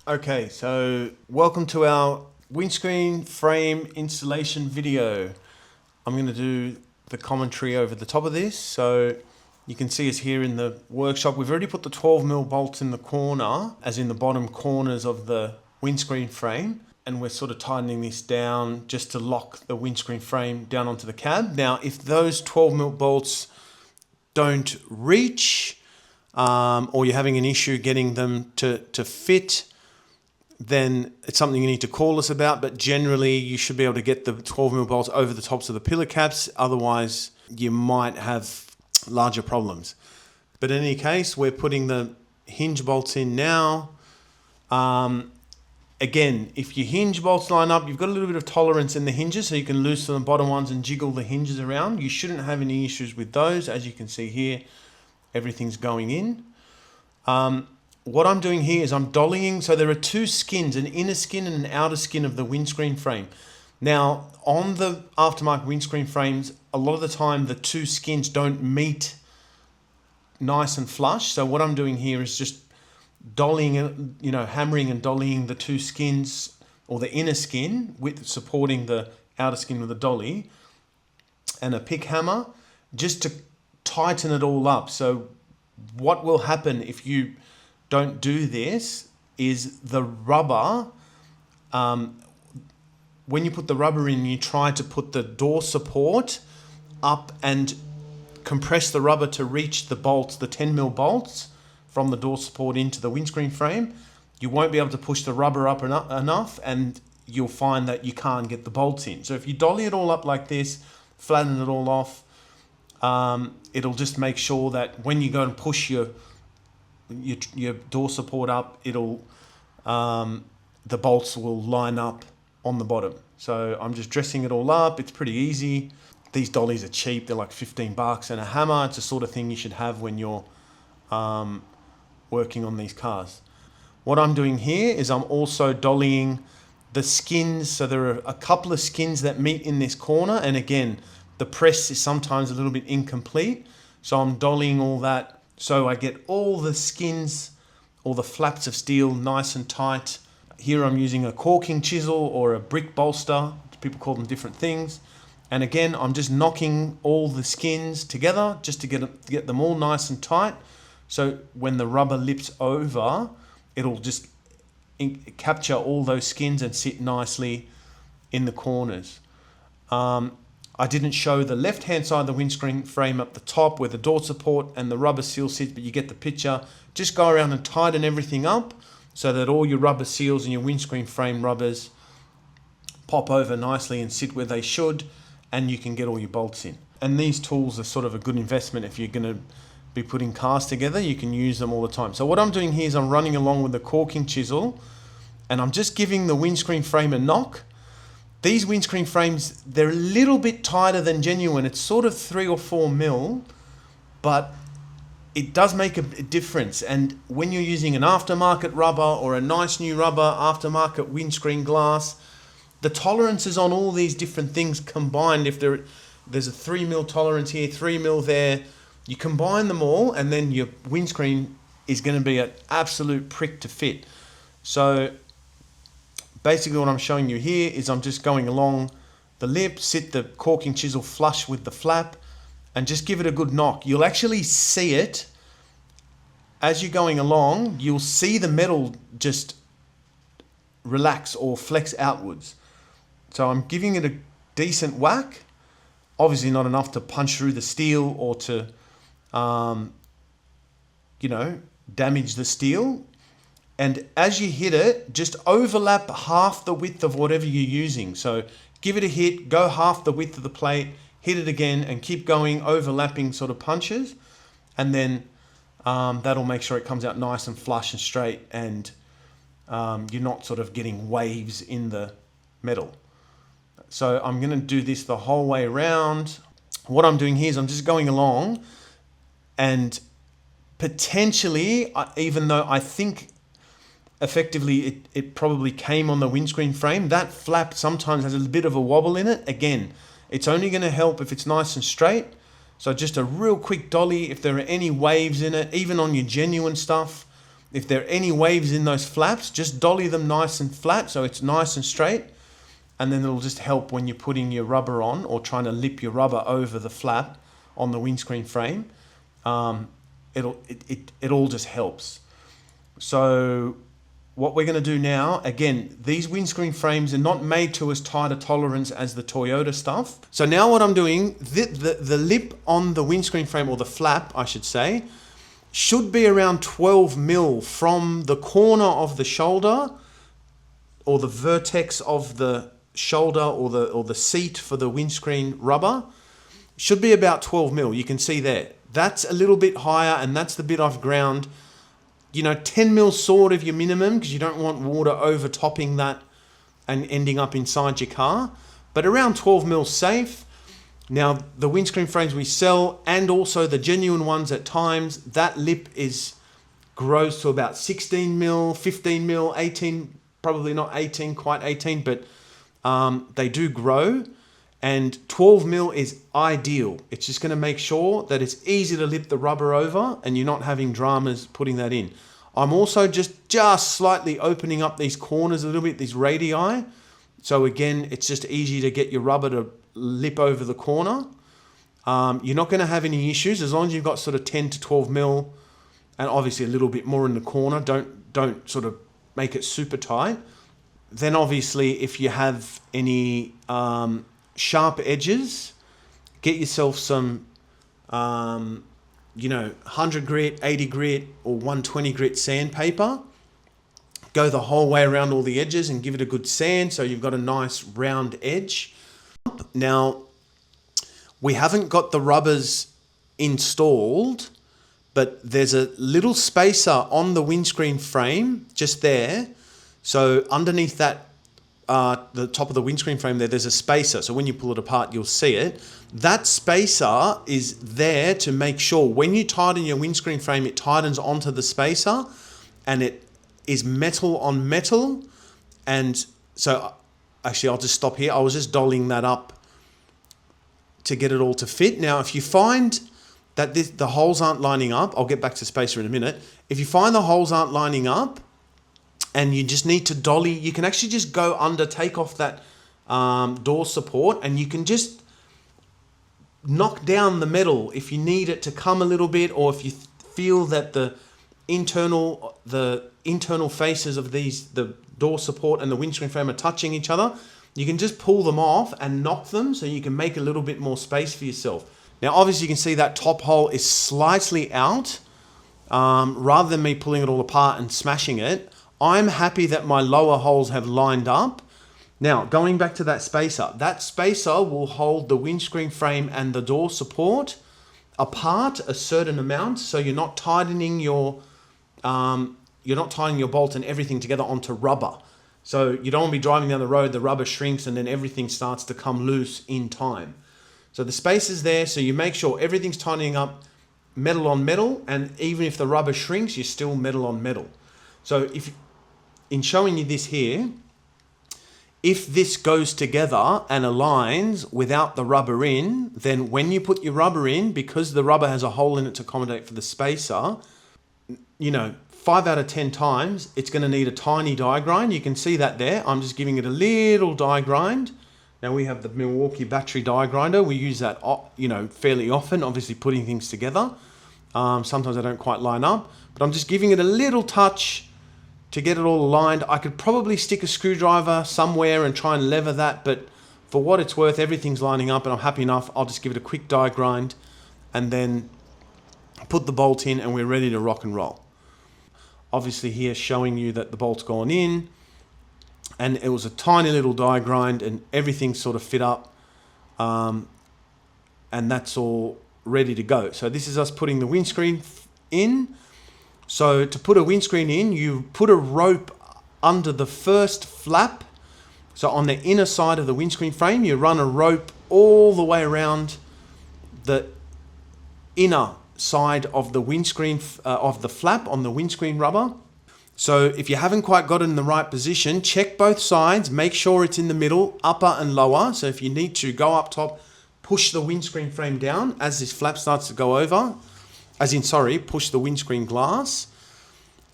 Okay, so welcome to our windscreen frame installation video. I'm going to do the commentary over the top of this. So you can see us here in the workshop. We've already put the 12mm bolts in the corner, as in the bottom corners of the windscreen frame. And we're sort of tightening this down just to lock the windscreen frame down onto the cab. Now, if those 12mm bolts don't reach, or you're having an issue getting them to fit, then it's something you need to call us about. But generally, you should be able to get the 12mm bolts over the tops of the pillar caps. Otherwise, you might have larger problems. But in any case, we're putting the hinge bolts in now. Again, if your hinge bolts line up, you've got a little bit of tolerance in the hinges, so you can loosen the bottom ones and jiggle the hinges around. You shouldn't have any issues with those. As you can see here, everything's going in. What I'm doing here is I'm dollying. So there are two skins, an inner skin and an outer skin of the windscreen frame. Now, on the aftermarket windscreen frames, a lot of the time the two skins don't meet nice and flush. So what I'm doing here is just dollying, hammering and dollying the two skins, or the inner skin with supporting the outer skin with a dolly and a pick hammer, just to tighten it all up. So what will happen if you don't do this is the rubber, when you put the rubber in, you try to put the door support up and compress the rubber to reach the bolts, the 10mm bolts from the door support into the windscreen frame. You won't be able to push the rubber up enough, and you'll find that you can't get the bolts in. So if you dolly it all up like this, flatten it all off, it'll just make sure that when you go and push your door support up, the bolts will line up on the bottom. So I'm just dressing it all up. It's pretty easy. These dollies are cheap. They're like $15, and a hammer, it's the sort of thing you should have when you're working on these cars. What I'm doing here is I'm also dollying the skins. So there are a couple of skins that meet in this corner, and again, the press is sometimes a little bit incomplete. So I'm dollying all that so I get all the skins, all the flaps of steel nice and tight. Here I'm using a caulking chisel or a brick bolster. People call them different things. And again, I'm just knocking all the skins together just to get them all nice and tight. So when the rubber lips over, it'll just capture all those skins and sit nicely in the corners. I didn't show the left-hand side of the windscreen frame up the top where the door support and the rubber seal sits, but you get the picture. Just go around and tighten everything up so that all your rubber seals and your windscreen frame rubbers pop over nicely and sit where they should, and you can get all your bolts in. And these tools are sort of a good investment if you're going to be putting cars together. You can use them all the time. So what I'm doing here is I'm running along with the caulking chisel, and I'm just giving the windscreen frame a knock. These windscreen frames, they're a little bit tighter than genuine. It's sort of 3 or 4mm, but it does make a difference. And when you're using an aftermarket rubber or a nice new rubber, aftermarket windscreen glass, the tolerances on all these different things combined, if there's a 3mm tolerance here, 3mm there, you combine them all, and then your windscreen is going to be an absolute prick to fit. So basically what I'm showing you here is I'm just going along the lip, sit the caulking chisel flush with the flap, and just give it a good knock. You'll actually see it as you're going along. You'll see the metal just relax or flex outwards. So I'm giving it a decent whack. Obviously not enough to punch through the steel or to, damage the steel. And as you hit it, just overlap half the width of whatever you're using. So give it a hit, go half the width of the plate, hit it again, and keep going, overlapping sort of punches. And then that'll make sure it comes out nice and flush and straight, and you're not sort of getting waves in the metal. So I'm going to do this the whole way around. What I'm doing here is I'm just going along, and potentially, even though I think effectively it probably came on the windscreen frame, that flap sometimes has a bit of a wobble in it. Again, it's only going to help if it's nice and straight. So just a real quick dolly. If there are any waves in it, even on your genuine stuff, if there are any waves in those flaps, just dolly them nice and flat so it's nice and straight, and then it'll just help when you're putting your rubber on or trying to lip your rubber over the flap on the windscreen frame. It all just helps. So what we're going to do now, again, these windscreen frames are not made to as tight a tolerance as the Toyota stuff. So now what I'm doing, the lip on the windscreen frame, or the flap, I should say, should be around 12 mil from the corner of the shoulder, or the vertex of the shoulder, or the seat for the windscreen rubber. Should be about 12 mil. You can see there. That's a little bit higher, and that's the bit I've ground. 10 mil sort of your minimum, because you don't want water overtopping that and ending up inside your car. But around 12 mil safe. Now, the windscreen frames we sell, and also the genuine ones at times, that lip grows to about 16 mil, 15 mil, 18, probably not 18, quite 18, but they do grow. And 12 mil is ideal. It's just going to make sure that it's easy to lip the rubber over and you're not having dramas putting that in. I'm also just slightly opening up these corners a little bit, these radii. So again, it's just easy to get your rubber to lip over the corner. You're not going to have any issues as long as you've got sort of 10 to 12 mil, and obviously a little bit more in the corner. Don't sort of make it super tight. Then obviously if you have any sharp edges, get yourself some 100 grit, 80 grit, or 120 grit sandpaper. Go the whole way around all the edges and give it a good sand so you've got a nice round edge. Now, we haven't got the rubbers installed, but there's a little spacer on the windscreen frame just there. So underneath that, the top of the windscreen frame there's a spacer. So when you pull it apart, you'll see it. That spacer is there to make sure when you tighten your windscreen frame, it tightens onto the spacer, and it is metal on metal. And so actually, I'll just stop here. I was just dollying that up to get it all to fit. Now, if you find that the holes aren't lining up, I'll get back to spacer in a minute. If you find the holes aren't lining up and you just need to dolly, you can actually just go under, take off that door support, and you can just knock down the metal if you need it to come a little bit, or if you feel that the internal faces of the door support and the windscreen frame are touching each other. You can just pull them off and knock them so you can make a little bit more space for yourself. Now, obviously, you can see that top hole is slightly out. Rather than me pulling it all apart and smashing it, I'm happy that my lower holes have lined up. Now, going back to that spacer will hold the windscreen frame and the door support apart a certain amount, so you're not tightening your bolt and everything together onto rubber. So you don't want to be driving down the road, the rubber shrinks, and then everything starts to come loose in time. So the space is there, so you make sure everything's tightening up metal on metal, and even if the rubber shrinks, you're still metal on metal. So in showing you this here, if this goes together and aligns without the rubber in, then when you put your rubber in, because the rubber has a hole in it to accommodate for the spacer, 5 out of 10 times, it's going to need a tiny die grind. You can see that there. I'm just giving it a little die grind. Now we have the Milwaukee battery die grinder. We use that, fairly often, obviously putting things together. Sometimes they don't quite line up, but I'm just giving it a little touch to get it all aligned. I could probably stick a screwdriver somewhere and try and lever that, but for what it's worth, everything's lining up and I'm happy enough. I'll just give it a quick die grind and then put the bolt in and we're ready to rock and roll. Obviously here showing you that the bolt's gone in, and it was a tiny little die grind and everything sort of fit up, and that's all ready to go. So this is us putting the windscreen in. So to put a windscreen in, you put a rope under the first flap. So on the inner side of the windscreen frame, you run a rope all the way around the inner side of the windscreen, of the flap on the windscreen rubber. So if you haven't quite got it in the right position, check both sides, make sure it's in the middle, upper and lower. So if you need to go up top, push the windscreen frame down as this flap starts to go over, push the windscreen glass.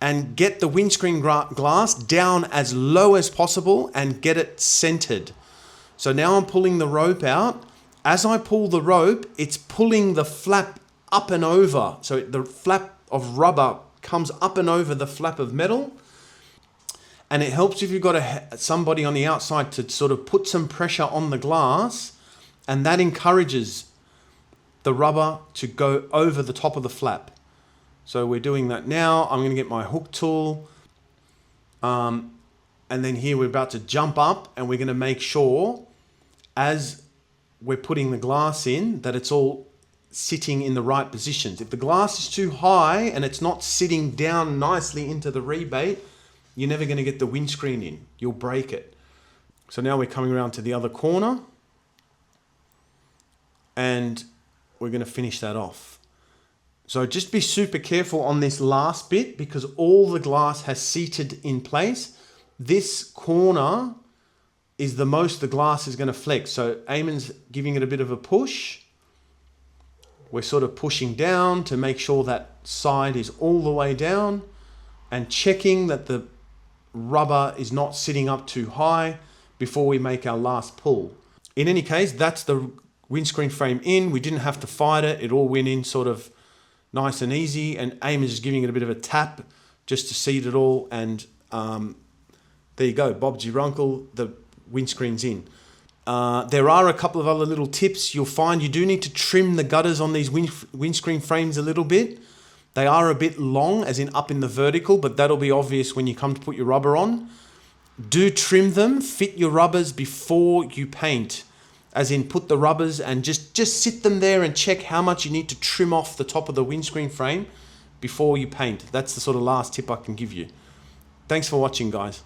and get the windscreen glass down as low as possible and get it centered. So now I'm pulling the rope out. As I pull the rope, it's pulling the flap up and over. So the flap of rubber comes up and over the flap of metal. And it helps if you've got somebody on the outside to sort of put some pressure on the glass, and that encourages the rubber to go over the top of the flap. So we're doing that now. I'm going to get my hook tool. And then here we're about to jump up, and we're going to make sure as we're putting the glass in that it's all sitting in the right positions. If the glass is too high and it's not sitting down nicely into the rebate, you're never going to get the windscreen in. You'll break it. So now we're coming around to the other corner, and we're going to finish that off. So just be super careful on this last bit because all the glass has seated in place. This corner is the most the glass is going to flex. So Eamon's giving it a bit of a push. We're sort of pushing down to make sure that side is all the way down and checking that the rubber is not sitting up too high before we make our last pull. In any case, that's the windscreen frame in. We didn't have to fight it. It all went in sort of nice and easy, and Eamon's just giving it a bit of a tap just to seat it all, and there you go, Bob's your uncle, the windscreen's in. There are a couple of other little tips. You'll find you do need to trim the gutters on these windscreen frames a little bit. They are a bit long, as in up in the vertical, but that'll be obvious when you come to put your rubber on. Do trim them, fit your rubbers before you paint. As in put the rubbers and just sit them there and check how much you need to trim off the top of the windscreen frame before you paint. That's the sort of last tip I can give you. Thanks for watching, guys.